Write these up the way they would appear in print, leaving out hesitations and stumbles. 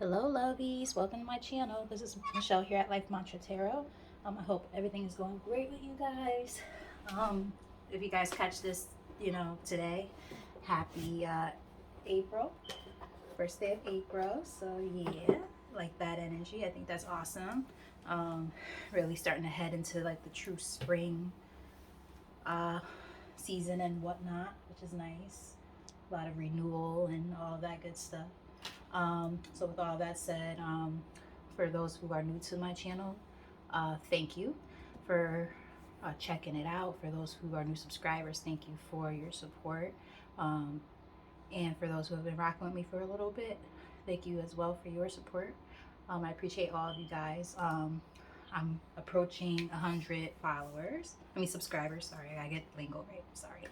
Hello, lovies. Welcome to my channel. This is Michelle here at Life Mantra Tarot. I hope everything is going great with you guys. Um, if you guys catch this, today, happy April, first day of April. So yeah, like that energy. I think that's awesome. Really starting to head into like the true spring uh, season and whatnot, which is nice. A lot of renewal and all of that good stuff. So with all that said, for those who are new to my channel, thank you for checking it out. For those who are new subscribers, thank you for your support. Um, and for those who have been rocking with me for a little bit, thank you as well for your support. I appreciate all of you guys. I'm approaching 100 followers. Subscribers. Sorry, I get lingo right. Sorry.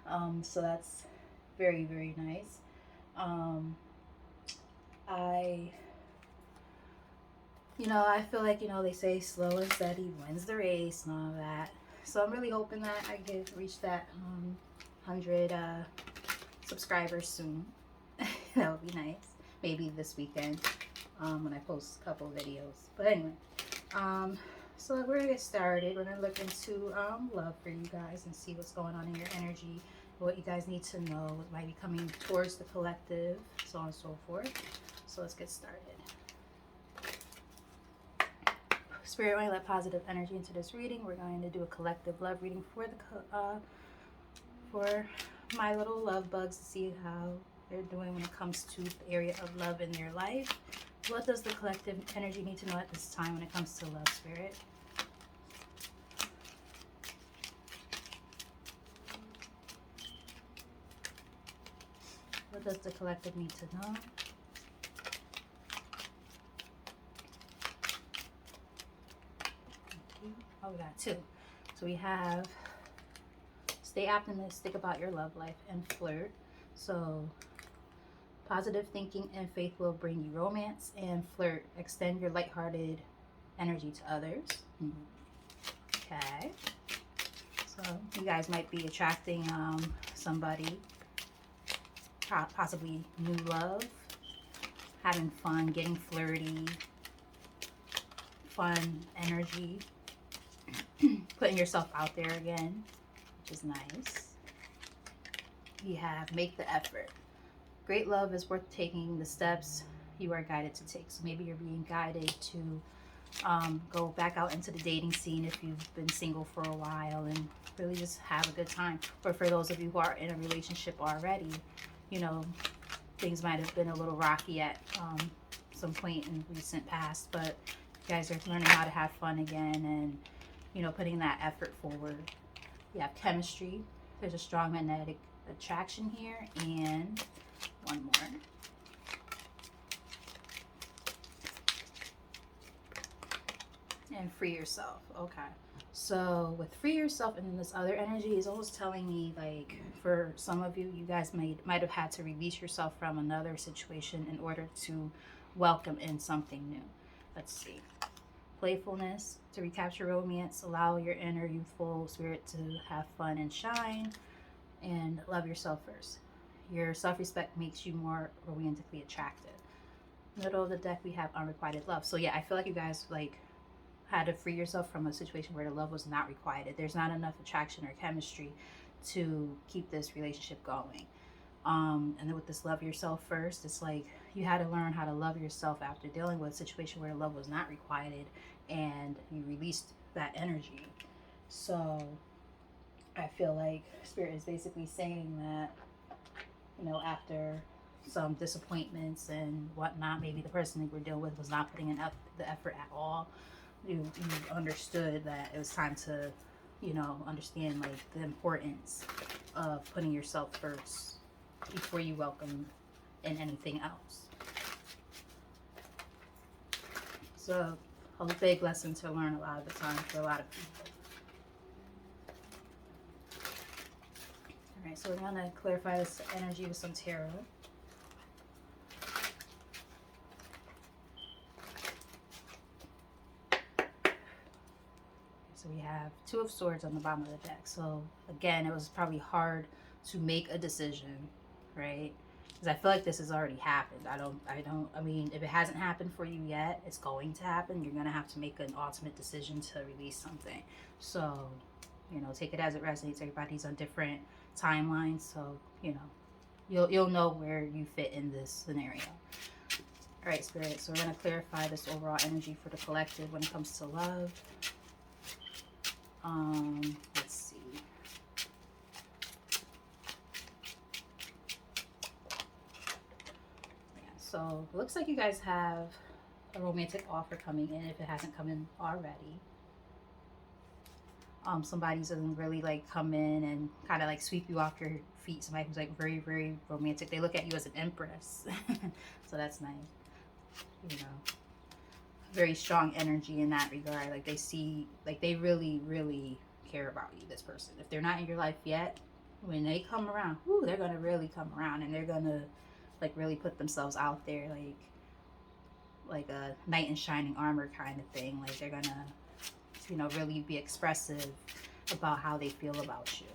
Um, so that's very, very nice. Um, I, I feel like, they say slow and steady wins the race and all of that. So I'm really hoping that I get reach that 100 subscribers soon. That would be nice. Maybe this weekend when I post a couple videos. But anyway, so we're gonna get started. We're gonna look into love for you guys and see what's going on in your energy, what you guys need to know, what might be coming towards the collective, so on and so forth. So let's get started. Spirit, want to let positive energy into this reading. We're going to do a collective love reading for my little love bugs to see how they're doing when it comes to the area of love in their life. What does the collective energy need to know at this time when it comes to love, Spirit? What does the collective need to know? Oh, we got two. So we have stay optimistic about your love life and flirt. So positive thinking and faith will bring you romance, and flirt. Extend your lighthearted energy to others. Okay. So you guys might be attracting somebody, possibly new love, having fun, getting flirty, fun energy, putting yourself out there again, which is nice. You have make the effort. Great love is worth taking the steps you are guided to take. So maybe you're being guided to go back out into the dating scene if you've been single for a while and really just have a good time. Or for those of you who are in a relationship already, things might have been a little rocky at some point in recent past, but you guys are learning how to have fun again and, putting that effort forward. You have chemistry. There's a strong magnetic attraction here, and one more. And free yourself. Okay. So with free yourself, and then this other energy is almost telling me, like, for some of you, you guys might have had to release yourself from another situation in order to welcome in something new. Let's see. Playfulness, to recapture romance, allow your inner youthful spirit to have fun and shine, and love yourself first. Your self-respect makes you more romantically attractive. Middle of the deck, we have unrequited love. So yeah, I feel like you guys had to free yourself from a situation where the love was not requited. There's not enough attraction or chemistry to keep this relationship going. And then with this love yourself first, it's like you had to learn how to love yourself after dealing with a situation where love was not requited, and you released that energy. So I feel like Spirit is basically saying that, after some disappointments and whatnot, maybe the person that we're dealing with was not putting in the effort at all. You understood that it was time to, understand like the importance of putting yourself first before you welcome in anything else. So a big lesson to learn a lot of the time for a lot of people. All right, so we're gonna clarify this energy with some tarot. So we have Two of Swords on the bottom of the deck. So again, it was probably hard to make a decision, right? Because I feel like this has already happened. I mean, if it hasn't happened for you yet, it's going to happen. You're going to have to make an ultimate decision to release something. So, you know, take it as it resonates. Everybody's on different timelines. So, you know, you'll know where you fit in this scenario. All right, Spirit. So we're going to clarify this overall energy for the collective when it comes to love. Let's see. So it looks like you guys have a romantic offer coming in if it hasn't come in already. Somebody's gonna really like come in and kind of like sweep you off your feet. Somebody who's like very, very romantic. They look at you as an empress. So that's nice. You know, very strong energy in that regard. Like they see, like they really, really care about you, this person. If they're not in your life yet, when they come around, whoo, they're gonna really come around and they're gonna like really put themselves out there, like a knight in shining armor kind of thing. Like they're gonna, you know, really be expressive about how they feel about you.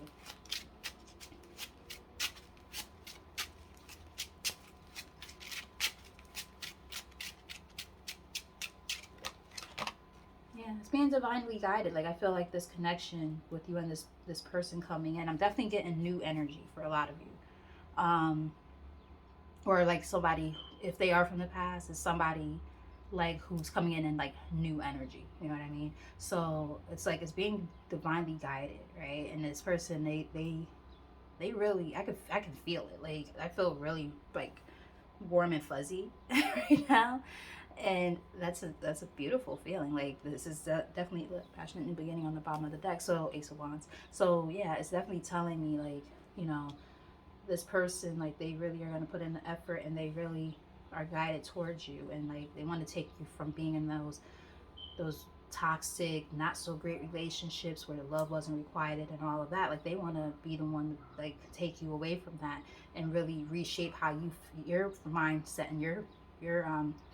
Yeah, it's being divinely guided. Like I feel like this connection with you and this person coming in, I'm definitely getting new energy for a lot of you. Or like somebody, if they are from the past, is somebody like who's coming in like new energy, you know what I mean? So it's like it's being divinely guided, right? And this person, they really, I can feel it. Like I feel really like warm and fuzzy right now, and that's a beautiful feeling. Like this is definitely passionate in the beginning on the bottom of the deck. So Ace of Wands. So yeah, it's definitely telling me like, you know, this person, like they really are going to put in the effort and they really are guided towards you, and like they want to take you from being in those toxic, not so great relationships where the love wasn't requited and all of that. Like they want to be the one to like take you away from that and really reshape how you your mindset and your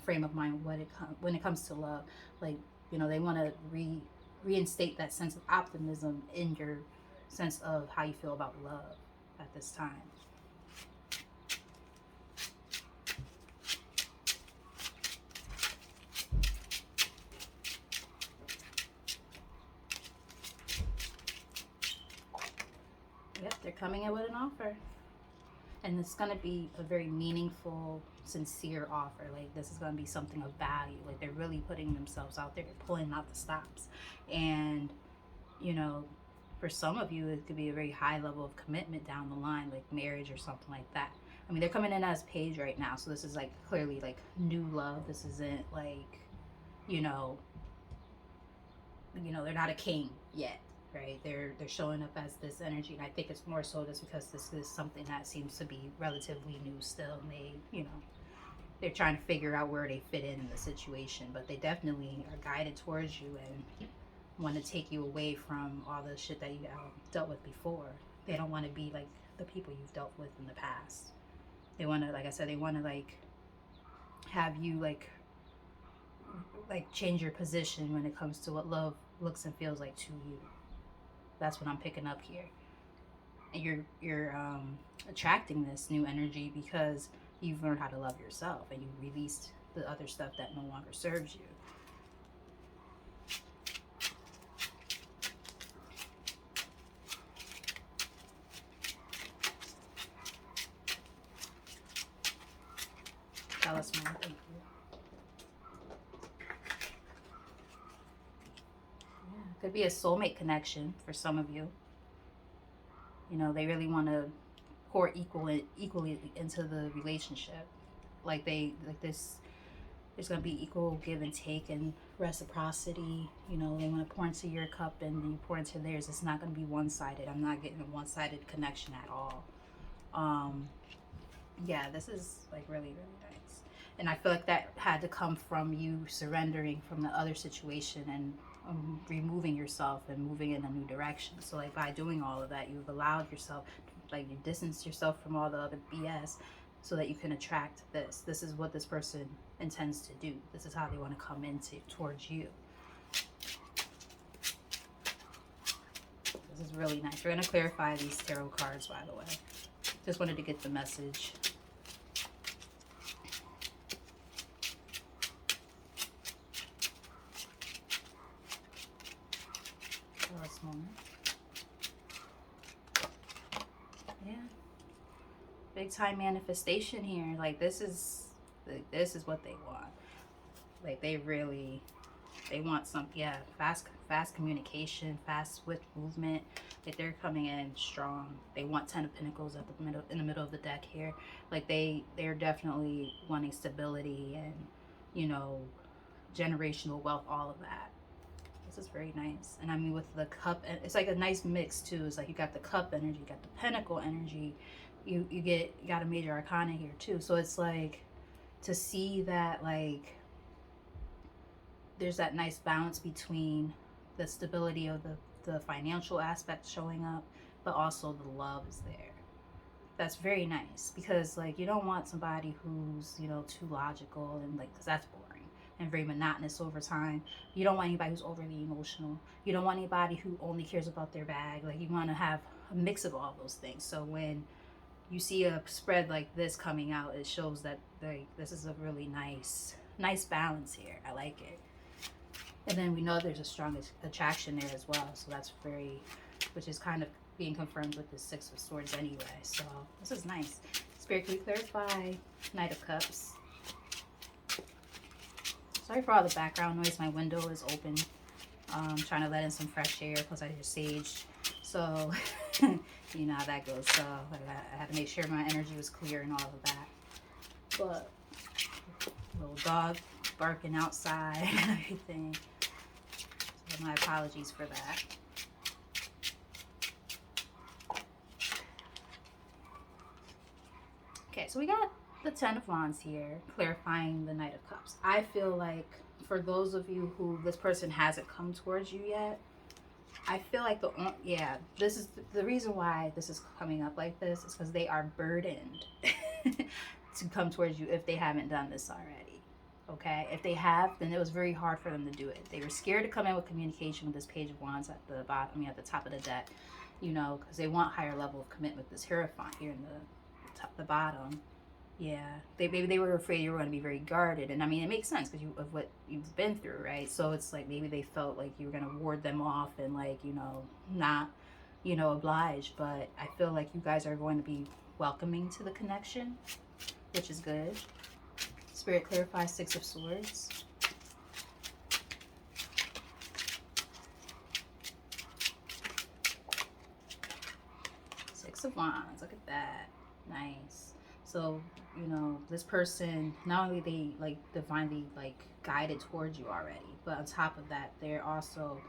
frame of mind when it comes to love. Like, you know, they want to reinstate that sense of optimism in your sense of how you feel about love at this time. Yep, they're coming in with an offer. And it's going to be a very meaningful, sincere offer. Like, this is going to be something of value. Like, they're really putting themselves out there, they're pulling out the stops. And, you know, for some of you, it could be a very high level of commitment down the line, like marriage or something like that. I mean, they're coming in as page right now. So this is like clearly like new love. This isn't like, you know, they're not a king yet, right? They're showing up as this energy, and I think it's more so just because this is something that seems to be relatively new still, and they're trying to figure out where they fit in the situation, but they definitely are guided towards you and want to take you away from all the shit that you dealt with before. They don't want to be like the people you've dealt with in the past. They want to, like I said, they want to like have you like change your position when it comes to what love looks and feels like to you. That's what I'm picking up here. And you're attracting this new energy because you've learned how to love yourself and you released the other stuff that no longer serves you. Tell us more. Thank you. Yeah, could be a soulmate connection for some of you. You know, they really want to pour equally into the relationship. Like this, there's gonna be equal give and take and reciprocity. You know, they want to pour into your cup and you pour into theirs. It's not gonna be one sided. I'm not getting a one sided connection at all. Yeah, this is like really, really nice. And I feel like that had to come from you surrendering from the other situation and removing yourself and moving in a new direction. So like by doing all of that, you've allowed yourself, like you distance yourself from all the other BS so that you can attract this. This is what this person intends to do. This is how they want to come into towards you. This is really nice. We're going to clarify these tarot cards, by the way. Just wanted to get the message moment. Yeah. Big time manifestation here. Like this is what they want. Like they want some, yeah, fast communication, fast swift movement. Like they're coming in strong. They want 10 of Pentacles at the middle, in the middle of the deck here. Like they're definitely wanting stability and, you know, generational wealth, all of that. This is very nice. And I mean, with the cup, it's like a nice mix too. It's like you got the cup energy, you got the pentacle energy, you got a major arcana here too. So it's like to see that, like, there's that nice balance between the stability of the financial aspect showing up, but also the love is there. That's very nice, because like you don't want somebody who's, you know, too logical and like, because that's boring and very monotonous over time. You don't want anybody who's overly emotional. You don't want anybody who only cares about their bag. Like you want to have a mix of all those things. So when you see a spread like this coming out, it shows that like this is a really nice balance here. I like it. And then we know there's a strong attraction there as well. So that's very, which is kind of being confirmed with the Six of Swords anyway. So this is nice. Spirit, can you clarify Knight of Cups? Sorry for all the background noise. My window is open. I'm trying to let in some fresh air because I hear sage. So, you know how that goes. So I had to make sure my energy was clear and all of that. But little dog barking outside and everything. So my apologies for that. Okay, so we got the Ten of Wands here, clarifying the Knight of Cups. I feel like for those of you who this person hasn't come towards you yet, I feel like this is the reason why this is coming up like this is because they are burdened to come towards you if they haven't done this already. Okay, if they have, then it was very hard for them to do it. They were scared to come in with communication with this Page of Wands at the bottom, I mean at the top of the deck, you know, because they want higher level of commitment. This Hierophant here in the bottom. Yeah, maybe they were afraid you were going to be very guarded, and I mean it makes sense because of what you've been through, right? So it's like maybe they felt like you were going to ward them off and like, you know, not, you know, oblige. But I feel like you guys are going to be welcoming to the connection, which is good. Spirit, clarify Six of Swords. Six of Wands, look at that. Nice. So, you know, this person, not only they like divinely like guided towards you already, but on top of that, they're also,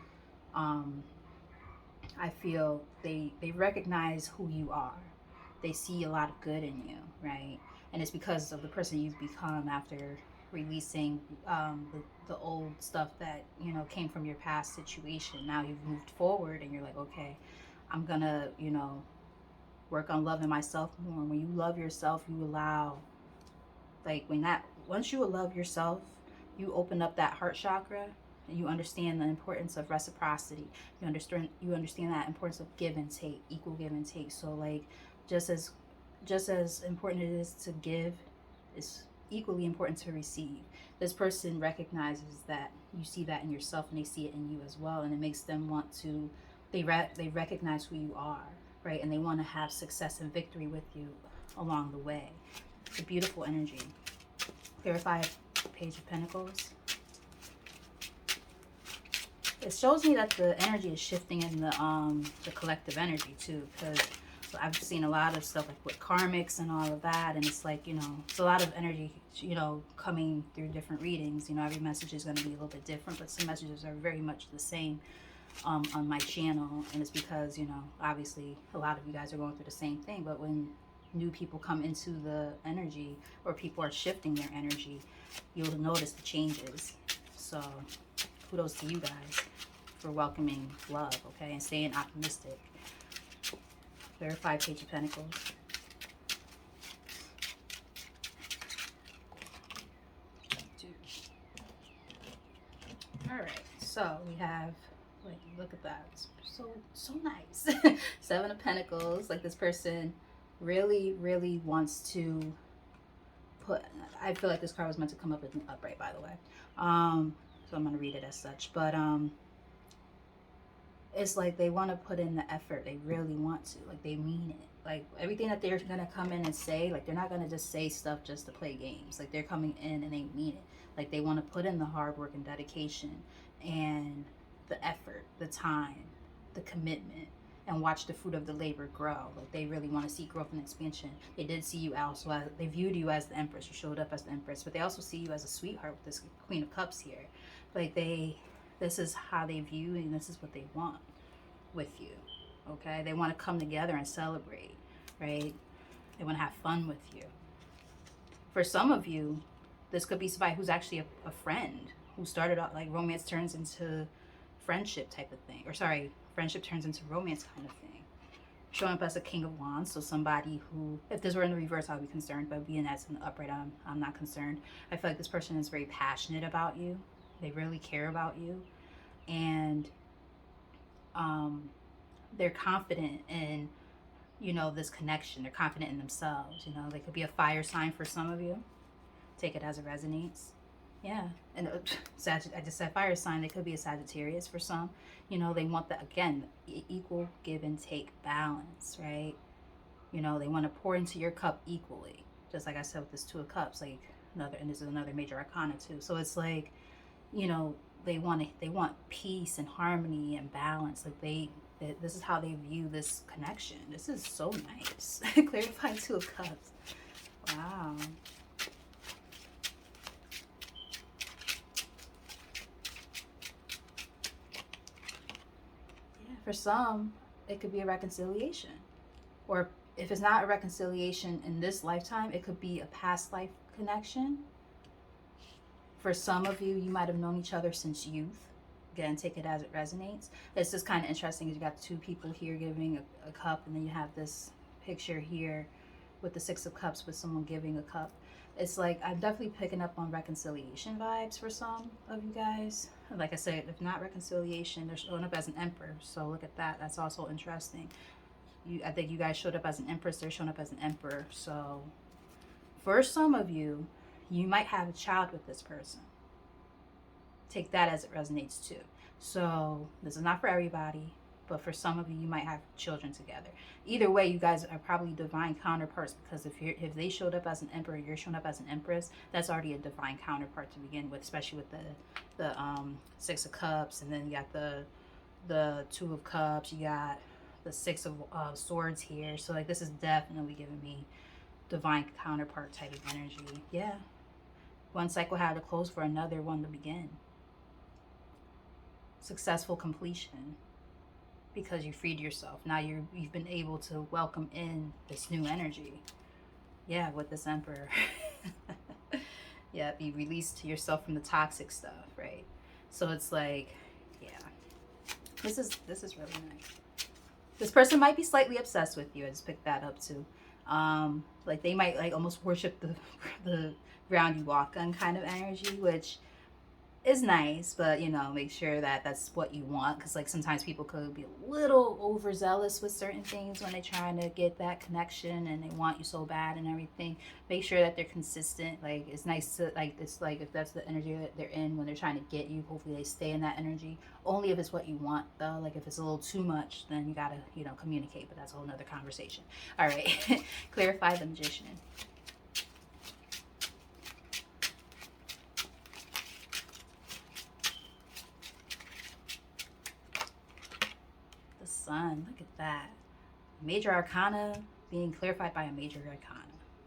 I feel they recognize who you are. They see a lot of good in you, right? And it's because of the person you've become after releasing the old stuff that, you know, came from your past situation. Now you've moved forward and you're like, okay, I'm gonna, you know, work on loving myself more. When you love yourself, you allow, like once you love yourself, you open up that heart chakra and you understand the importance of reciprocity. You understand that importance of give and take, equal give and take. So like just as important it is to give, it's equally important to receive. This person recognizes that you see that in yourself and they see it in you as well, and it makes them want to, they recognize who you are, right? And they want to have success and victory with you along the way. It's a beautiful energy. Clarify Page of Pentacles. It shows me that the energy is shifting in the collective energy too, because I've seen a lot of stuff like with karmics and all of that, and it's like, you know, it's a lot of energy, you know, coming through different readings. You know, every message is going to be a little bit different, but some messages are very much the same on my channel, and it's because, you know, obviously a lot of you guys are going through the same thing, but when new people come into the energy or people are shifting their energy, you'll notice the changes. So kudos to you guys for welcoming love, okay, and staying optimistic. Clarify Page of Pentacles. All right, so we have, like, look at that, it's so nice. Seven of Pentacles. Like this person really wants to put, I feel like this card was meant to come up as an upright, by the way, so I'm going to read it as such, but it's like they want to put in the effort. They really want to. Like, they mean it. Like, everything that they're going to come in and say, like, they're not going to just say stuff just to play games. Like, they're coming in and they mean it. Like, they want to put in the hard work and dedication and the effort, the time, the commitment, and watch the fruit of the labor grow. Like, they really want to see growth and expansion. They did see you also as, they viewed you as the Empress. You showed up as the Empress, but they also see you as a sweetheart with this Queen of Cups here. Like, this is how they view and this is what they want with you. Okay, they want to come together and celebrate, right? They want to have fun with you. For some of you, this could be somebody who's actually a friend who started out like romance turns into friendship type of thing, or sorry, friendship turns into romance kind of thing. Showing up as a King of Wands, so somebody who, if this were in the reverse, I'd be concerned, but being as an upright, I'm not concerned. I feel like this person is very passionate about you. They really care about you, and they're confident in, you know, this connection. They're confident in themselves. You know, they could be a fire sign for some of you. Take it as it resonates. Yeah, and I just said fire sign. They could be a Sagittarius for some. You know, they want the, again, equal give and take balance, right? You know, they want to pour into your cup equally, just like I said with this Two of Cups. Like another, and this is another major arcana too. So it's like, you know, they want peace and harmony and balance. Like this is how they view this connection. This is so nice. Clarified Two of Cups. Wow. For some, it could be a reconciliation. Or if it's not a reconciliation in this lifetime, it could be a past life connection. For some of you, you might have known each other since youth. Again, take it as it resonates. It's just kind of interesting because you got two people here giving a cup, and then you have this picture here with the Six of Cups with someone giving a cup. It's like I'm definitely picking up on reconciliation vibes for some of you guys. Like I said, if not reconciliation, they're showing up as an Emperor. So look at that. That's also interesting. I think you guys showed up as an Empress. They're showing up as an Emperor. So for some of you, you might have a child with this person. Take that as it resonates too. So this is not for everybody, but for some of you, you might have children together. Either way, you guys are probably divine counterparts, because if they showed up as an Emperor, you're showing up as an Empress, that's already a divine counterpart to begin with, especially with the Six of Cups, and then you got the Two of Cups, you got the Six of Swords here. So like this is definitely giving me divine counterpart type of energy. Yeah. One cycle had to close for another one to begin. Successful completion, because you freed yourself. Now you've been able to welcome in this new energy. Yeah, with this Emperor. Yeah, you released yourself from the toxic stuff, right? So it's like, yeah, this is really nice. This person might be slightly obsessed with you. I just picked that up too. Like they might like almost worship the ground you walk on kind of energy, which is nice, but you know, make sure that that's what you want, because like sometimes people could be a little overzealous with certain things when they're trying to get that connection and they want you so bad and everything. Make sure that they're consistent. Like it's nice to like, it's like if that's the energy that they're in when they're trying to get you, hopefully they stay in that energy. Only if it's what you want though. Like if it's a little too much, then you gotta, you know, communicate, but that's a whole nother conversation. All right. Clarify the Magician. Sun, look at that. Major Arcana being clarified by a Major Arcana.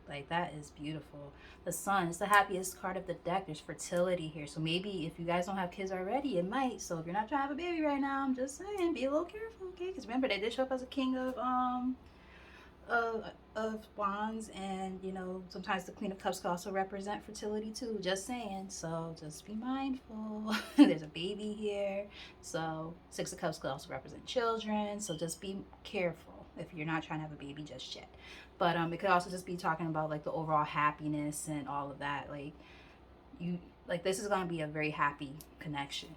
Like that is beautiful. The Sun is the happiest card of the deck. There's fertility here. So maybe if you guys don't have kids already, it might. So if you're not trying to have a baby right now, I'm just saying, be a little careful, okay? Because remember, they did show up as a King of Wands, and you know, sometimes the Queen of Cups can also represent fertility too. Just saying. So just be mindful. There's a baby here. So Six of Cups could also represent children. So just be careful if you're not trying to have a baby just yet. But it could also just be talking about like the overall happiness and all of that. Like you, like this is gonna be a very happy connection.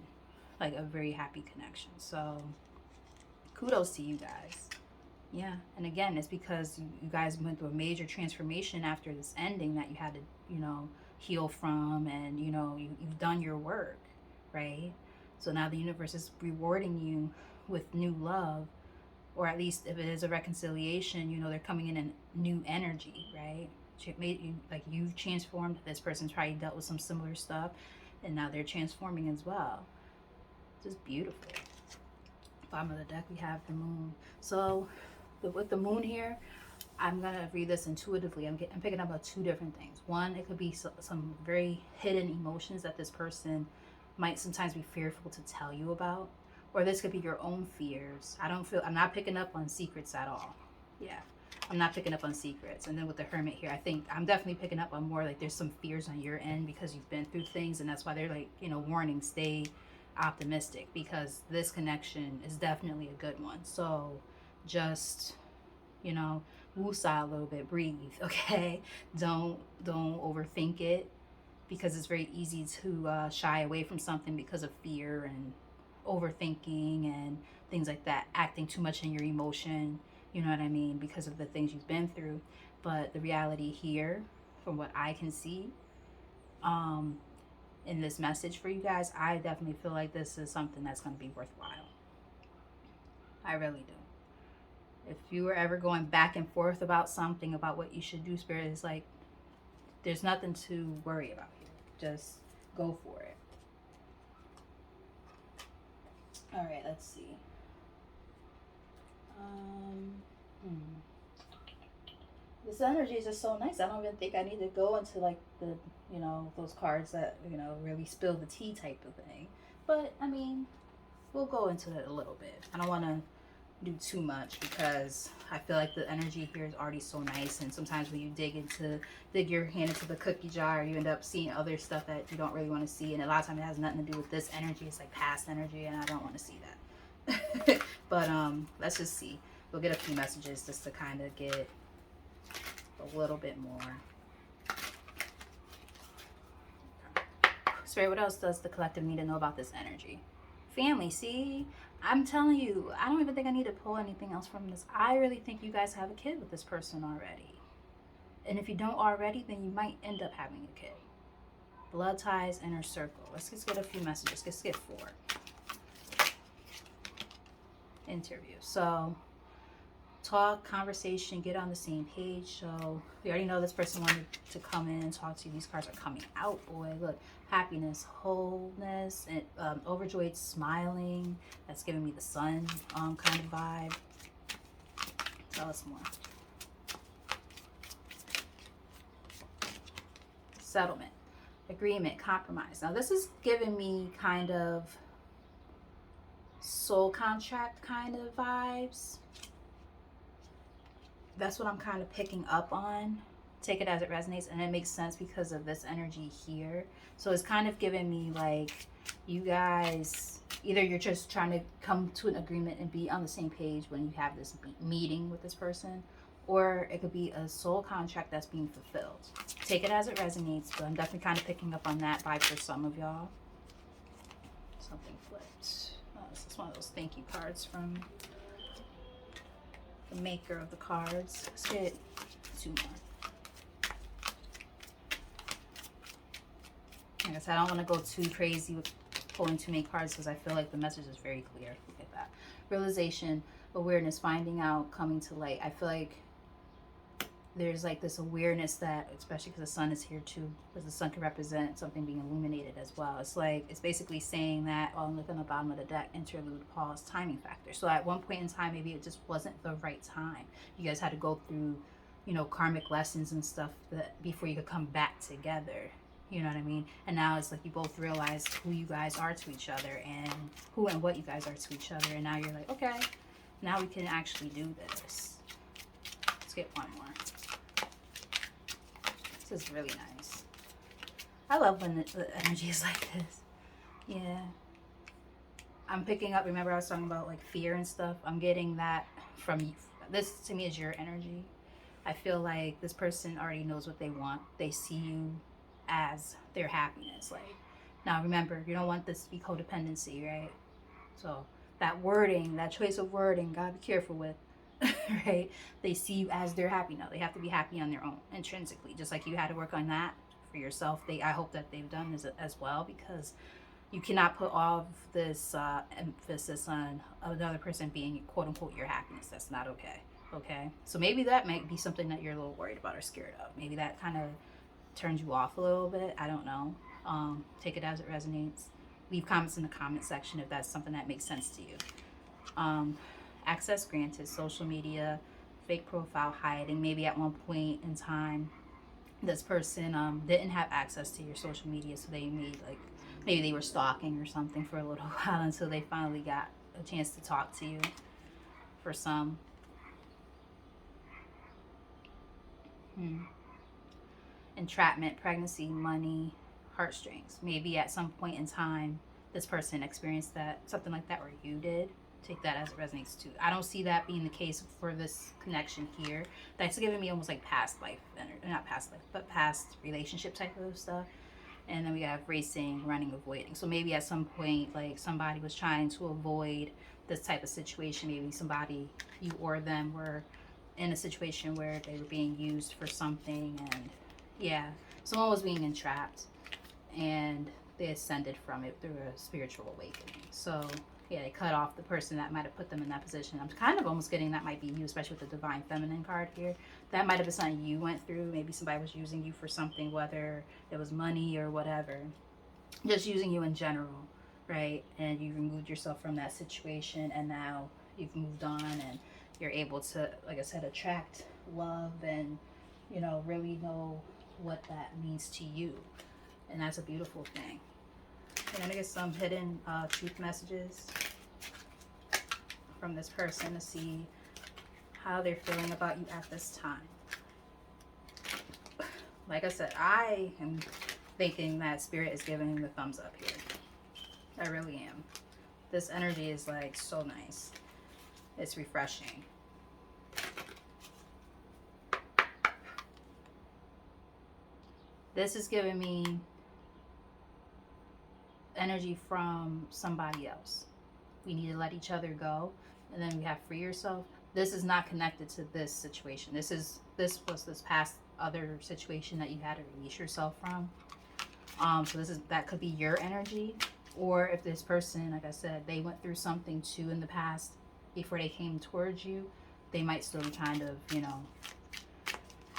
Like a very happy connection. So kudos to you guys. Yeah, and again, it's because you guys went through a major transformation after this ending that you had to, you know, heal from, and, you know, you've done your work, right? So now the universe is rewarding you with new love, or at least if it is a reconciliation, you know, they're coming in a new energy, right? Like you've transformed. This person's probably dealt with some similar stuff, and now they're transforming as well. Just beautiful. Bottom of the deck, we have the moon. So with the moon here, I'm gonna read this intuitively. I'm picking up about two different things. One, it could be some very hidden emotions that this person might sometimes be fearful to tell you about, or this could be your own fears. I'm not picking up on secrets at all. Yeah, I'm not picking up on secrets. And then with the Hermit here, I think I'm definitely picking up on more like there's some fears on your end because you've been through things, and that's why they're like, you know, warning, stay optimistic, because this connection is definitely a good one. So just, you know, woosah a little bit, breathe, okay? Don't overthink it, because it's very easy to shy away from something because of fear and overthinking and things like that, acting too much in your emotion, you know what I mean, because of the things you've been through. But the reality here, from what I can see, um, in this message for you guys, I definitely feel like this is something that's going to be worthwhile. I really do. If you were ever going back and forth about something, about what you should do, Spirit is like, there's nothing to worry about here. Just go for it. All right, let's see. This energy is just so nice. I don't even think I need to go into like the, you know, those cards that, you know, really spill the tea type of thing. But I mean, we'll go into it a little bit. I don't want to do too much because I feel like the energy here is already so nice, and sometimes when you dig your hand into the cookie jar, you end up seeing other stuff that you don't really want to see, and a lot of times it has nothing to do with this energy. It's like past energy, and I don't want to see that. But let's just see. We'll get a few messages just to kind of get a little bit more. Spirit, what else does the collective need to know about this energy? Family. See, I'm telling you, I don't even think I need to pull anything else from this. I really think you guys have a kid with this person already. And if you don't already, then you might end up having a kid. Blood ties, inner circle. Let's just get a few messages. Let's get 4. Interview. So, talk, conversation, get on the same page. So we already know this person wanted to come in and talk to you. These cards are coming out, boy. Look, happiness, wholeness, and overjoyed smiling. That's giving me the sun kind of vibe. Tell us more. Settlement, agreement, compromise. Now this is giving me kind of soul contract kind of vibes. That's what I'm kind of picking up on. Take it as it resonates, and it makes sense because of this energy here. So it's kind of giving me like, you guys, either you're just trying to come to an agreement and be on the same page when you have this meeting with this person, or it could be a soul contract that's being fulfilled. Take it as it resonates, but I'm definitely kind of picking up on that vibe for some of y'all. Something flipped. Oh, this is one of those thank you cards from the maker of the cards. Let's get 2 more. Like I said, I don't want to go too crazy with pulling too many cards because I feel like the message is very clear. Look at that. Realization, awareness, finding out, coming to light. I feel like there's like this awareness that, especially because the sun is here too, because the sun can represent something being illuminated as well. It's like, it's basically saying that, oh, look on the bottom of the deck, interlude, pause, timing factor. So at one point in time, maybe it just wasn't the right time. You guys had to go through, you know, karmic lessons and stuff that before you could come back together. You know what I mean? And now it's like you both realize who you guys are to each other and who and what you guys are to each other. And now you're like, okay, now we can actually do this. Let's get one more. This is really nice. I love when the energy is like this. Yeah. I'm picking up, remember I was talking about like fear and stuff? I'm getting that from you. This to me is your energy. I feel like this person already knows what they want. They see you as their happiness. Like, now remember, you don't want this to be codependency, right? So that wording, that choice of wording, gotta be careful with. Right? They see you as they're happy now. They have to be happy on their own, intrinsically. Just like you had to work on that for yourself. I hope that they've done this as well, because you cannot put all of this emphasis on another person being quote unquote your happiness. That's not okay. Okay, so maybe that might be something that you're a little worried about or scared of. Maybe that kind of turns you off a little bit. I don't know. Take it as it resonates. Leave comments in the comment section if that's something that makes sense to you. um, Access granted, social media, fake profile hiding. Maybe at one point in time, this person didn't have access to your social media, so they made like, maybe they were stalking or something for a little while until they finally got a chance to talk to you. For some, entrapment, pregnancy, money, heartstrings. Maybe at some point in time, this person experienced that, something like that, or you did. Take that as it resonates too. I don't see that being the case for this connection here. That's giving me almost like past life, not past life, but past relationship type of stuff. And then we have racing, running, avoiding. So maybe at some point, like somebody was trying to avoid this type of situation. Maybe somebody, you or them, were in a situation where they were being used for something, and yeah, someone was being entrapped, and they ascended from it through a spiritual awakening. So yeah, they cut off the person that might have put them in that position. I'm kind of almost getting that might be you, especially with the divine feminine card here. That might have been something you went through. Maybe somebody was using you for something, whether it was money or whatever, just using you in general, right? And you removed yourself from that situation, and now you've moved on, and you're able to, like I said, attract love, and really know what that means to you. And that's a beautiful thing. I'm gonna get some hidden truth messages from this person to see how they're feeling about you at this time. Like I said, I am thinking that Spirit is giving the thumbs up here. I really am. This energy is like so nice. It's refreshing. This is giving me energy from somebody else. We need to let each other go. And then we have free yourself. This is not connected to this situation. This was this past other situation that you had to release yourself from. So that could be your energy. Or if this person, like I said, they went through something too in the past before they came towards you, they might still be kind of,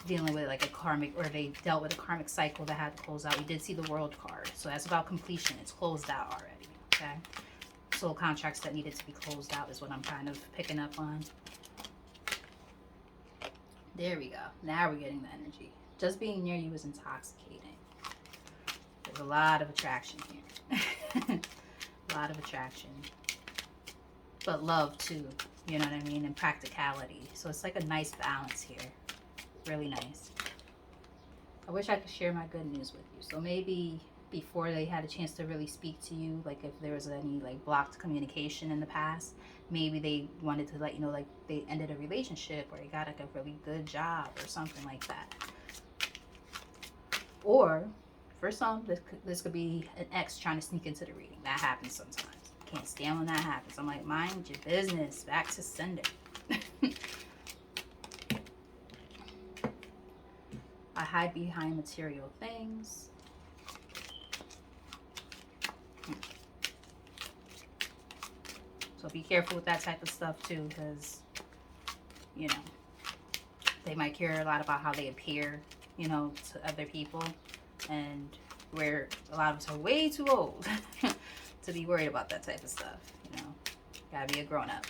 dealing with like a karmic, or they dealt with a karmic cycle that had to close out. We did see the World card, so that's about completion. It's closed out already. Okay, soul contracts that needed to be closed out is what I'm kind of picking up on. There we go. Now we're getting the energy. Just being near you is intoxicating. There's a lot of attraction here. A lot of attraction, but love too, you know what I mean, and practicality. So it's like a nice balance here. Really nice. I wish I could share my good news with you. So maybe before they had a chance to really speak to you, like if there was any like blocked communication in the past, maybe they wanted to let you know like they ended a relationship, or they got like a really good job or something like that. Or for some, this could be an ex trying to sneak into the reading. That happens sometimes. Can't stand when that happens. I'm like, mind your business. Back to sender. I hide behind material things. So be careful with that type of stuff too, because, they might care a lot about how they appear, to other people. And where a lot of us are way too old to be worried about that type of stuff. Gotta be a grown-up.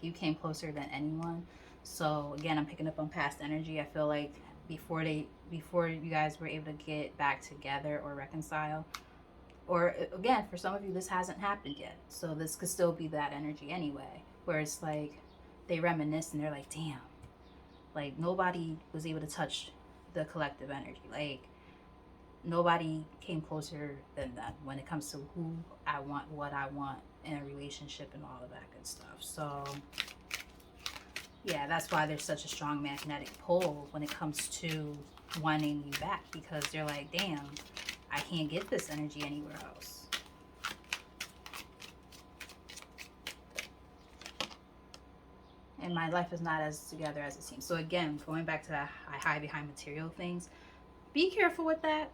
You came closer than anyone. So again, I'm picking up on past energy. I feel like before you guys were able to get back together or reconcile, or again, for some of you, this hasn't happened yet. So this could still be that energy anyway, where it's like they reminisce and they're like, damn, like nobody was able to touch the collective energy. Like nobody came closer than them when it comes to who I want, what I want in a relationship, and all of that good stuff. So yeah, that's why there's such a strong magnetic pull when it comes to wanting you back, because they're like, damn, I can't get this energy anywhere else. And my life is not as together as it seems. So again, going back to that, I hide behind material things. Be careful with that.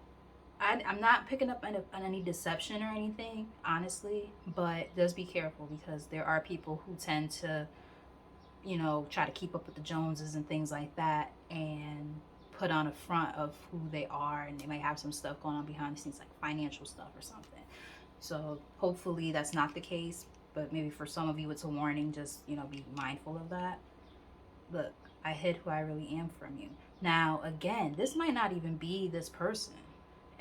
I'm not picking up on any deception or anything, honestly, but just be careful because there are people who tend to, try to keep up with the Joneses and things like that and put on a front of who they are, and they might have some stuff going on behind the scenes, like financial stuff or something. So hopefully that's not the case, but maybe for some of you it's a warning. Just, be mindful of that. Look, I hid who I really am from you. Now, again, this might not even be this person.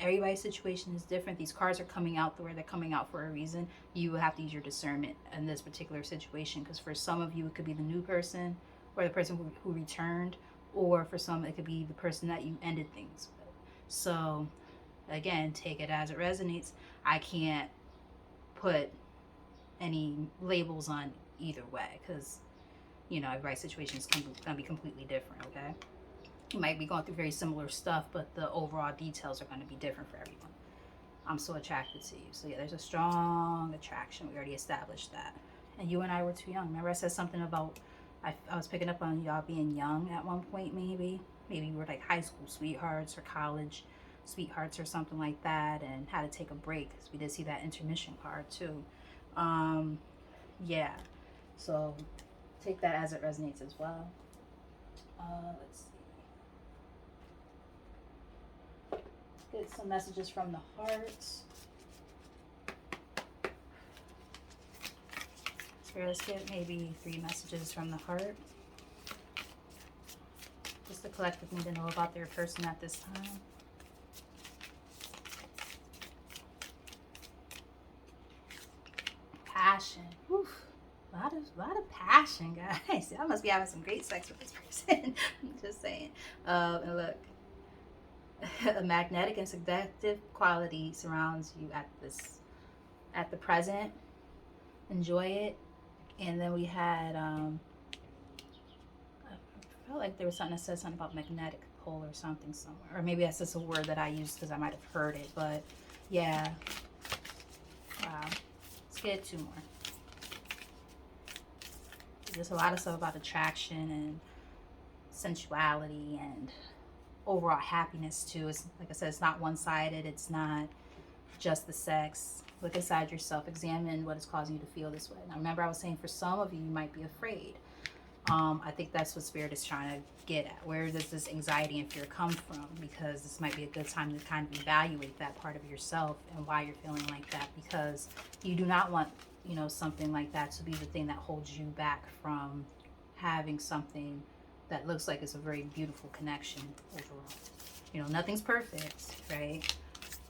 Everybody's situation is different. These cards are coming out the way they're coming out for a reason. You have to use your discernment in this particular situation, because for some of you it could be the new person or the person who returned, or for some it could be the person that you ended things with. So again, take it as it resonates. I can't put any labels on either way, because everybody's situation is going to be completely different. Okay, you might be going through very similar stuff, but the overall details are going to be different for everyone. I'm so attracted to you. So yeah, there's a strong attraction. We already established that. And you and I were too young. Remember I said something about I was picking up on y'all being young at one point, maybe. Maybe you were like high school sweethearts or college sweethearts or something like that, and had to take a break, because we did see that intermission card too. Yeah. So take that as it resonates as well. Let's see. Get some messages from the hearts. So let's get maybe 3 messages from the heart. Just the collective need to know about their person at this time. Passion. Oof. A lot of passion, guys. I must be having some great sex with this person. I'm just saying. And look, a magnetic and seductive quality surrounds you at the present. Enjoy it. And then we had I felt like there was something that said something about magnetic pole or something somewhere, or maybe that's just a word that I used because I might have heard it. But yeah, wow. Let's get 2 more. There's a lot of stuff about attraction and sensuality and overall happiness too. It's like I said, it's not one-sided. It's not just the sex. Look inside yourself. Examine what is causing you to feel this way. Now remember, I was saying for some of you, you might be afraid. I think that's what Spirit is trying to get at. Where does this anxiety and fear come from? Because this might be a good time to kind of evaluate that part of yourself and why you're feeling like that. Because you do not want, something like that to be the thing that holds you back from having something that looks like it's a very beautiful connection overall. Nothing's perfect, right?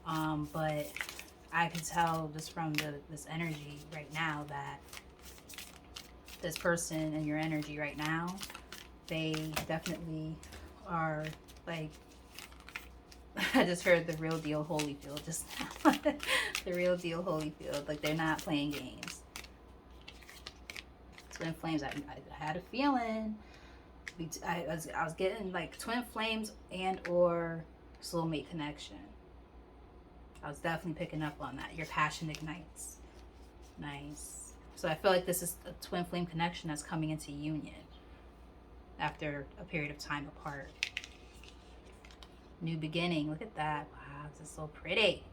But I can tell just from this energy right now that this person and your energy right now, they definitely are like, I just heard the real deal Holyfield just now. The real deal Holyfield. Like, they're not playing games. Twin flames, I had a feeling. I was getting like twin flames and or soulmate connection. I was definitely picking up on that. Your passion ignites. Nice. So I feel like this is a twin flame connection that's coming into union after a period of time apart. New beginning. Look at that. Wow, this is so pretty.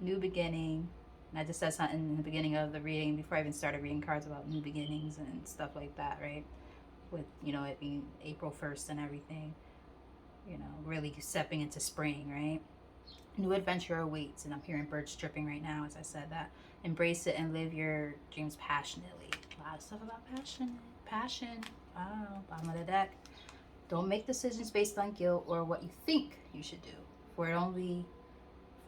New beginning. And I just said something in the beginning of the reading, before I even started reading cards, about new beginnings and stuff like that, right? With, it being April 1st and everything. Really stepping into spring, right? New adventure awaits. And I'm hearing birds chirping right now as I said that. Embrace it and live your dreams passionately. A lot of stuff about passion. Wow, bottom of the deck. Don't make decisions based on guilt or what you think you should do. For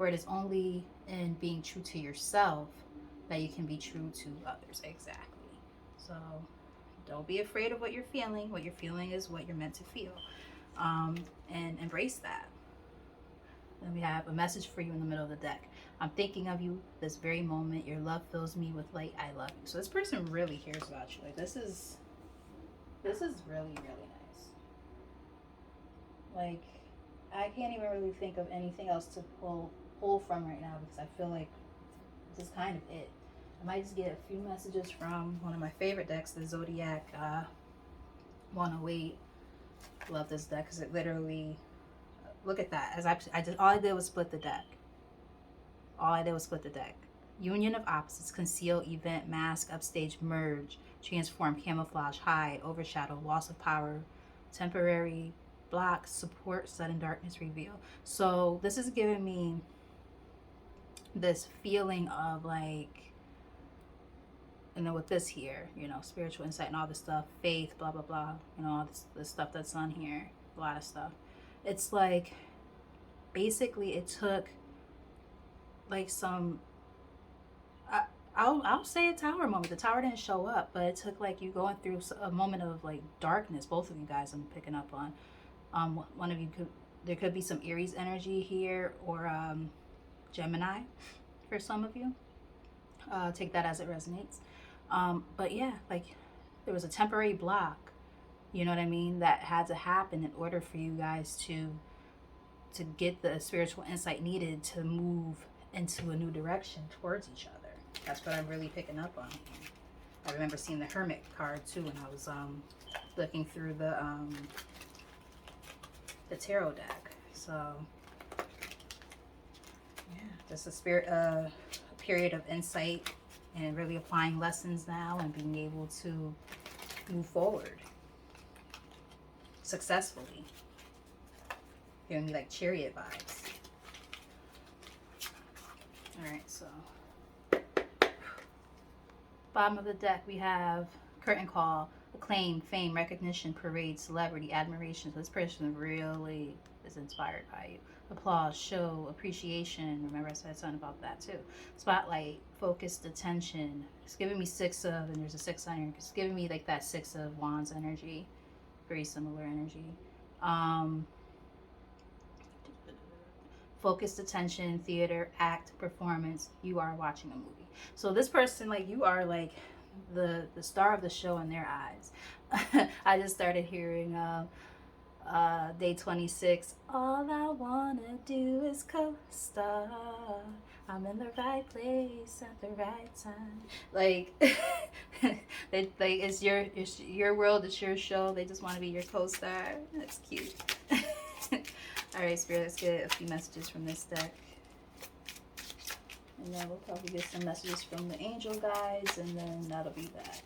it is only in being true to yourself that you can be true to others. Exactly. So don't be afraid of what you're feeling. What you're feeling is what you're meant to feel. And embrace that. Then we have a message for you in the middle of the deck. I'm thinking of you this very moment. Your love fills me with light. I love you. So this person really cares about you. Like, this is really, really nice. Like, I can't even really think of anything else to pull from right now, because I feel like this is kind of it. I might just get a few messages from one of my favorite decks, the Zodiac 108. Love this deck because it literally Look at that. As I did, all I did was split the deck. All I did was split the deck. Union of opposites, conceal, event, mask, upstage, merge, transform, camouflage, hide, overshadow, loss of power, temporary, block, support, sudden darkness, reveal. So this is giving me this feeling of like, and then with this here, you know, spiritual insight and all this stuff, faith, blah blah blah, you know, all this stuff that's on here, a lot of stuff. It's like basically it took like some, I, I'll say a tower moment. The tower didn't show up, but it took like you going through a moment of like darkness. Both of you guys, I'm picking up on. One of you could, there could be some Aries energy here, or Gemini for some of you. Take that as it resonates. But yeah, like there was a temporary block, you know what I mean, that had to happen in order for you guys to get the spiritual insight needed to move into a new direction towards each other. That's what I'm really picking up on here. I remember seeing the Hermit card too when I was looking through the tarot deck. So yeah, just a period of insight and really applying lessons now and being able to move forward successfully. Giving me like chariot vibes. All right, so bottom of the deck we have curtain call, acclaim, fame, recognition, parade, celebrity, admiration. So this person really is inspired by you. Applause, show, appreciation. Remember I said something about that too. Spotlight, focused attention. It's giving me six of, and there's a six on here. It's giving me like that six of wands energy. Very similar energy. Focused attention, theater, act, performance. You are watching a movie. So this person, like, you are like the star of the show in their eyes. I just started hearing day 26. All I wanna do is co-star. I'm in the right place at the right time. Like, it's your world, it's your show. They just want to be your co-star. That's cute. All right, Spirit, let's get a few messages from this deck. And then we'll probably get some messages from the angel guides, and then that'll be that.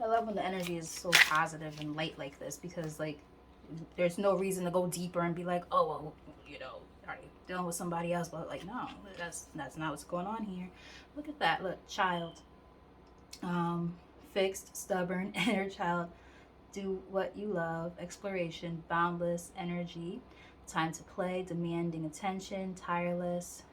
I love when the energy is so positive and light like this, because like there's no reason to go deeper and be like, oh well, you know, are you dealing with somebody else? But like, no, that's not what's going on here. Look at that. Look, child, fixed, stubborn, inner child. Do what you love, exploration, boundless energy, time to play, demanding attention, tireless,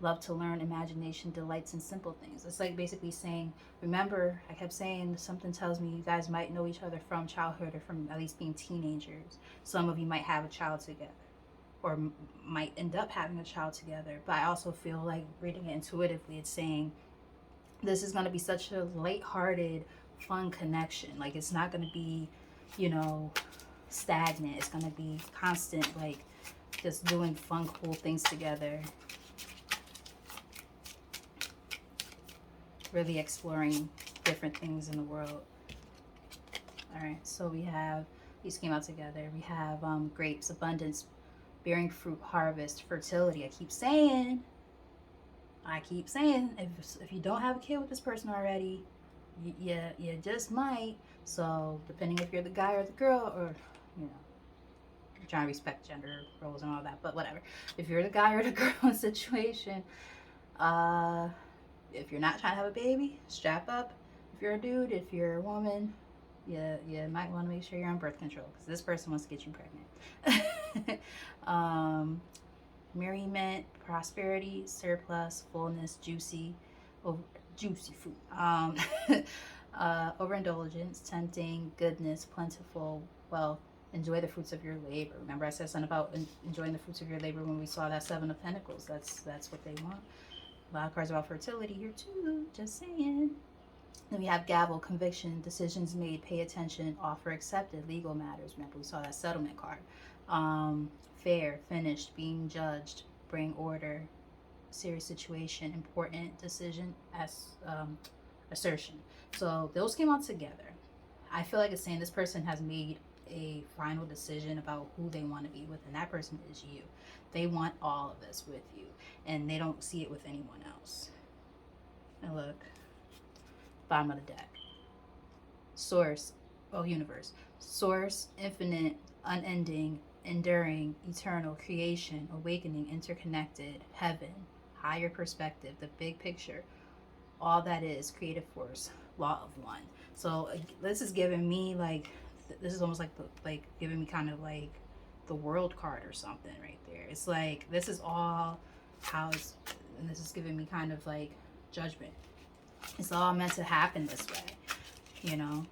love to learn, imagination, delights in simple things. It's like basically saying, remember, I kept saying, something tells me you guys might know each other from childhood or from at least being teenagers. Some of you might have a child together or might end up having a child together. But I also feel like reading it intuitively, it's saying this is going to be such a lighthearted, fun connection. Like, it's not going to be, you know, stagnant. It's going to be constant, like just doing fun, cool things together. Really exploring different things in the world. All right, so we have, these came out together. We have grapes, abundance, bearing fruit, harvest, fertility. I keep saying, if you don't have a kid with this person already, you just might. So depending if you're the guy or the girl, or, you know, I'm trying to respect gender roles and all that, but whatever. If you're the guy or the girl situation, if you're not trying to have a baby, strap up. If you're a dude, if you're a woman, you might want to make sure you're on birth control, because this person wants to get you pregnant. Merriment, prosperity, surplus, fullness, juicy food. Overindulgence, tempting, goodness, plentiful, wealth. Enjoy the fruits of your labor. Remember I said something about enjoying the fruits of your labor when we saw that Seven of Pentacles. That's what they want. A lot of cards about fertility here too, just saying. Then we have gavel, conviction, decisions made, pay attention, offer accepted, legal matters. Remember we saw that settlement card. Fair, finished, being judged, bring order, serious situation, important decision, as assertion. So those came out together. I feel like it's saying this person has made a final decision about who they want to be with, and that person is you. They want all of this with you, and they don't see it with anyone else. And look, bottom of the deck. Source, universe. Source, infinite, unending, enduring, eternal, creation, awakening, interconnected, heaven, higher perspective, the big picture. All that is creative force, law of one. So this is giving me like, this is almost like giving me kind of like the world card or something right there. It's like, this is all how it's, and this is giving me kind of like judgment. It's all meant to happen this way, you know,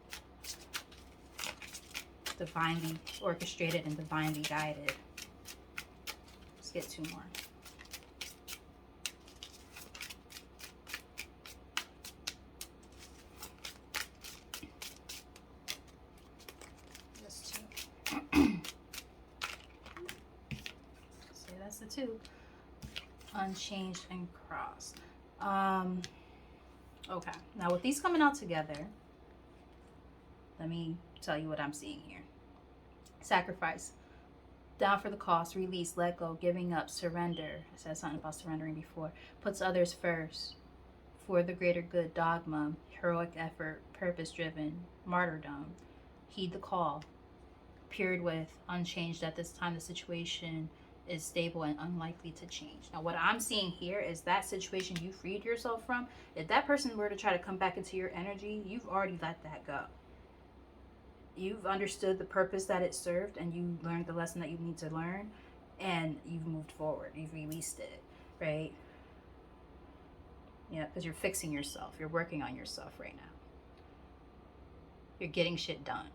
divinely orchestrated and divinely guided. Let's get two more. Just two. See, that's the two. Unchanged and crossed. Okay, now with these coming out together, let me tell you what I'm seeing here. Sacrifice, down for the cost, release, let go, giving up, surrender. I said something about surrendering before. Puts others first, for the greater good, dogma, heroic effort, purpose driven, martyrdom. Heed the call. Paired with unchanged at this time, the situation is stable and unlikely to change. Now what I'm seeing here is that situation you freed yourself from, if that person were to try to come back into your energy, you've already let that go. You've understood the purpose that it served, and you learned the lesson that you need to learn, and you've moved forward. You've released it, right? Yeah, because you're fixing yourself. You're working on yourself right now. You're getting shit done.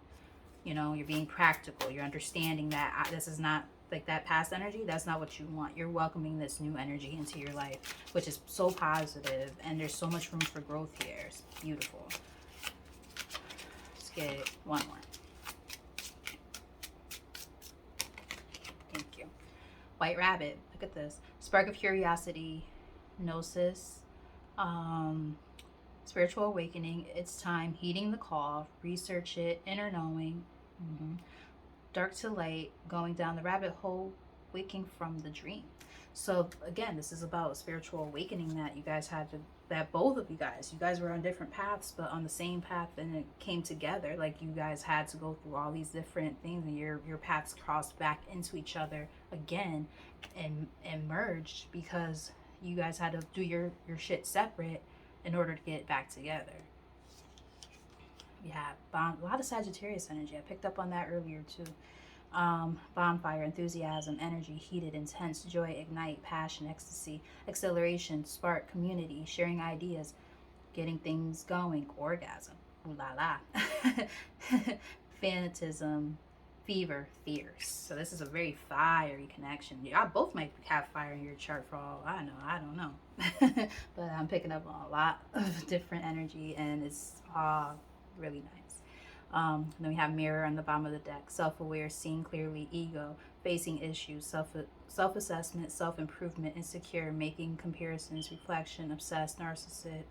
You know, you're being practical. You're understanding that this is not like that past energy. That's not what you want. You're welcoming this new energy into your life, which is so positive, and there's so much room for growth here. It's beautiful. Let's get one more. Thank you. White rabbit. Look at this. Spark of curiosity, gnosis, spiritual awakening. It's time. Heeding the call. Research it. Inner knowing. Dark to light, going down the rabbit hole, waking from the dream. So again, this is about spiritual awakening that you guys had to, that both of you guys were on different paths, but on the same path, and it came together. Like, you guys had to go through all these different things, and your paths crossed back into each other again and merged, because you guys had to do your shit separate in order to get back together. Yeah, a lot of Sagittarius energy. I picked up on that earlier too. Bonfire, enthusiasm, energy, heated, intense, joy, ignite, passion, ecstasy, acceleration, spark, community, sharing ideas, getting things going, orgasm, ooh la la, fanatism, fever, fierce. So this is a very fiery connection. Y'all both might have fire in your chart for all I know. I don't know. But I'm picking up on a lot of different energy, and it's really nice. Then we have mirror on the bottom of the deck. Self-aware, seeing clearly, ego, facing issues, self-assessment, self-improvement, insecure, making comparisons, reflection, obsessed, narcissistic,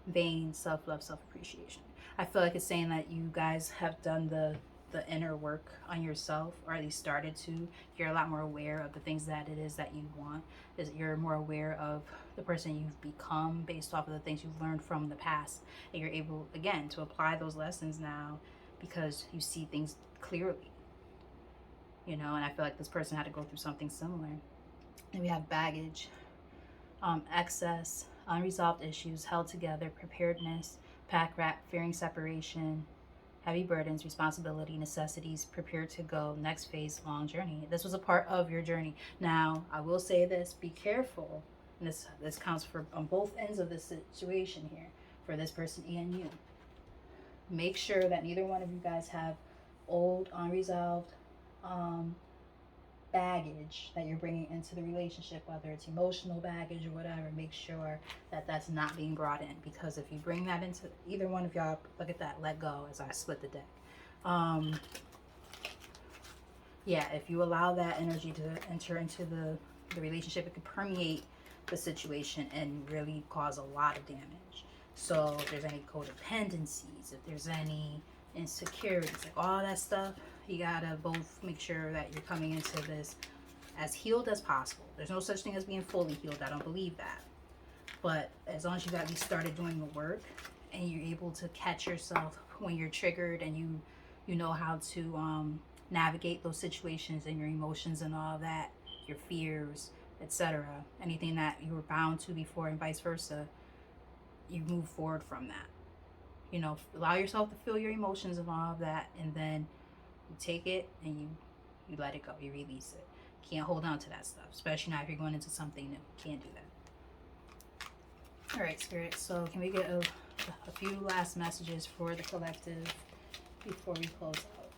vain, self-love, self-appreciation. I feel like it's saying that you guys have done the inner work on yourself, or at least started to. You're a lot more aware of the things that it is that you want. Is you're more aware of the person you've become based off of the things you've learned from the past, and you're able again to apply those lessons now because you see things clearly, you know. And I feel like this person had to go through something similar. And we have baggage, excess, unresolved issues, held together, preparedness, pack rat, fearing separation, heavy burdens, responsibility, necessities, prepared to go, next phase, long journey. This was a part of your journey. Now, I will say this, be careful, and this counts for on both ends of the situation here, for this person and you. Make sure that neither one of you guys have old, unresolved baggage that you're bringing into the relationship, whether it's emotional baggage or whatever. Make sure that that's not being brought in, because if you bring that into either one of y'all, look at that, let go as I split the deck. Yeah, if you allow that energy to enter into the relationship, it could permeate the situation and really cause a lot of damage. So if there's any codependencies, if there's any insecurities, like all that stuff. You gotta both make sure that you're coming into this as healed as possible. There's no such thing as being fully healed. I don't believe that. But as long as you've at least started doing the work and you're able to catch yourself when you're triggered, and you know how to navigate those situations and your emotions and all that, your fears, etc. Anything that you were bound to before and vice versa, you move forward from that. You know, allow yourself to feel your emotions and all of that, and then you take it and you let it go. You release it. Can't hold on to that stuff, especially now if you're going into something new. Can't do that. All right, Spirit. So can we get a few last messages for the collective before we close out?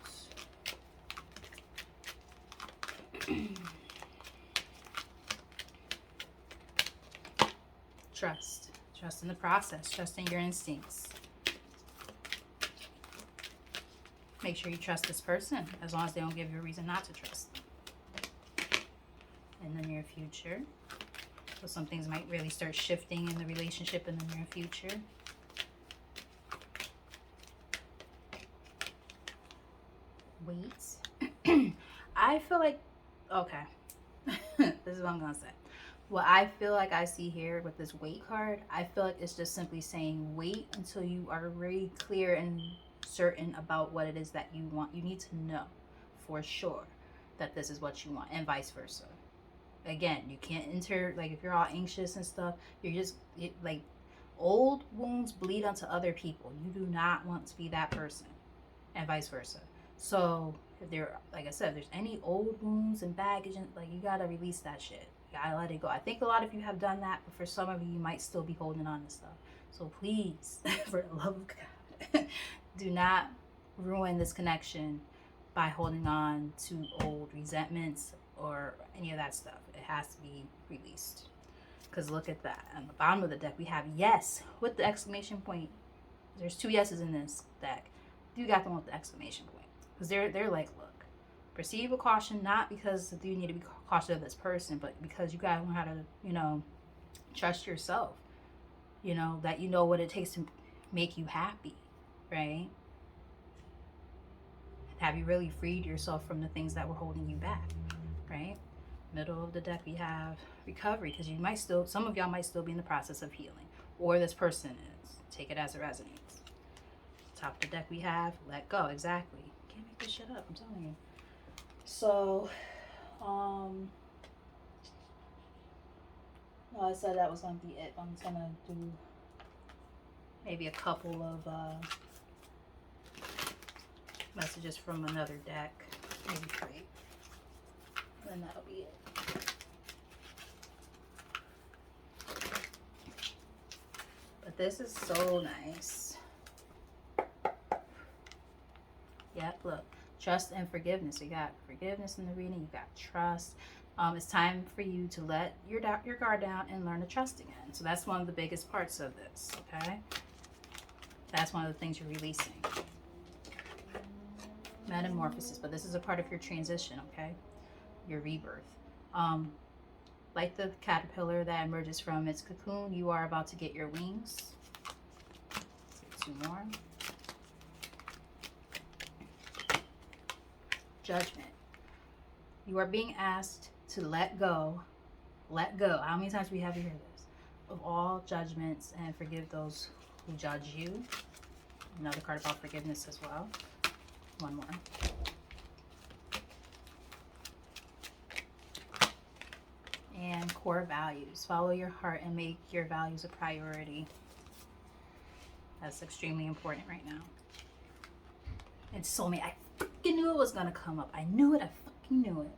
Trust. Trust in the process. Trust in your instincts. Make sure you trust this person, as long as they don't give you a reason not to trust them. In the near future. So some things might really start shifting in the relationship in the near future. Wait. I feel like, okay. This is what I'm going to say. What I feel like I see here with this wait card, I feel like it's just simply saying wait until you are very clear and certain about what it is that you want. You need to know for sure that this is what you want, and vice versa. Again, you can't enter, like if you're all anxious and stuff, you're just like, old wounds bleed onto other people. You do not want to be that person, and vice versa. So if there, like I said, if there's any old wounds and baggage, and like, you gotta release that shit. You gotta let it go. I think a lot of you have done that, but for some of you, you might still be holding on to stuff. So please, for the love of God, do not ruin this connection by holding on to old resentments or any of that stuff. It has to be released. Because look at that. On the bottom of the deck, we have yes with the exclamation point. There's 2 yeses in this deck. You got them with the exclamation point. Because they're like, look, proceed with caution, not because you need to be cautious of this person, but because you got to learn how to, trust yourself. That you know what it takes to make you happy, right? Have you really freed yourself from the things that were holding you back, right? Middle of the deck, we have recovery, because some of y'all might still be in the process of healing, or this person is. Take it as it resonates. Top of the deck, we have let go. Exactly. Can't make this shit up, I'm telling you. So, I said that was going to be it. I'm going to do maybe a couple of messages from another deck. Maybe 3. And that'll be it. But this is so nice. Yep, look. Trust and forgiveness. You got forgiveness in the reading. You got trust. It's time for you to let your guard down and learn to trust again. So that's one of the biggest parts of this, okay? That's one of the things you're releasing. Metamorphosis, but this is a part of your transition, okay? Your rebirth. Like the caterpillar that emerges from its cocoon, you are about to get your wings. Let's get 2 more. Judgment. You are being asked to let go. Let go. How many times do we have to hear this? Of all judgments, and forgive those who judge you. Another card about forgiveness as well. 1 more. And core values. Follow your heart and make your values a priority. That's extremely important right now. And soulmate. I fucking knew it was gonna come up. I knew it. I fucking knew it.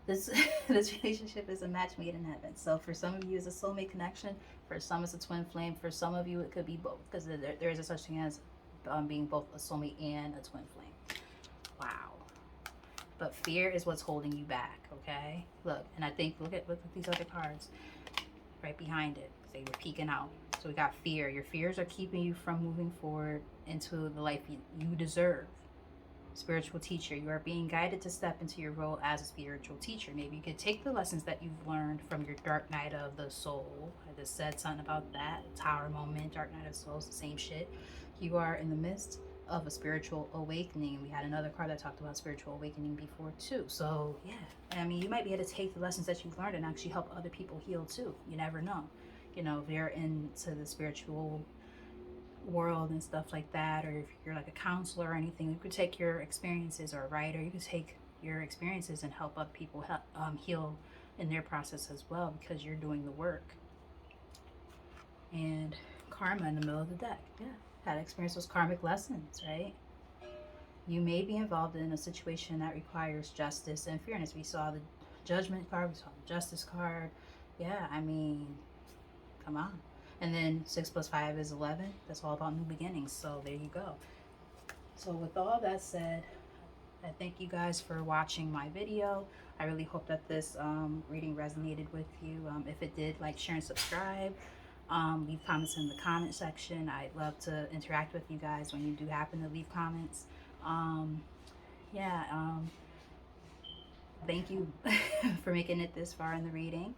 This relationship is a match made in heaven. So for some of you, it's a soulmate connection. For some, it's a twin flame. For some of you, it could be both, because there is a such thing as being both a soulmate and a twin flame. Wow. But fear is what's holding you back, okay? Look, and I think, look at these other cards right behind it. They were peeking out. So we got fear. Your fears are keeping you from moving forward into the life you deserve. Spiritual teacher. You are being guided to step into your role as a spiritual teacher. Maybe you could take the lessons that you've learned from your dark night of the soul. I just said something about that. Tower moment, dark night of the soul, it's the same shit. You are in the midst of a spiritual awakening. We had another card that talked about spiritual awakening before too. So yeah, I mean, you might be able to take the lessons that you've learned and actually help other people heal too. You never know. You know, if you're into the spiritual world and stuff like that, or if you're like a counselor or anything, you could take your experiences, or a writer, you could take your experiences and help other people heal in their process as well, because you're doing the work. And karma in the middle of the deck. Yeah, had to experience those karmic lessons, right? You may be involved in a situation that requires justice and fairness. We saw the judgment card, we saw the justice card. Yeah, I mean, come on. And then 6 plus 5 is 11. That's all about new beginnings. So there you go. So with all that said, I thank you guys for watching my video. I really hope that this reading resonated with you. If it did, like, share, and subscribe. Leave comments in the comment section. I'd love to interact with you guys when you do happen to leave comments. Um, yeah, thank you for making it this far in the reading.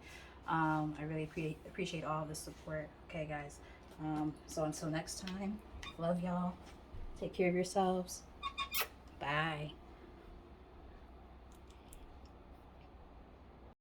I really appreciate all the support. Okay, guys. So until next time, love y'all. Take care of yourselves.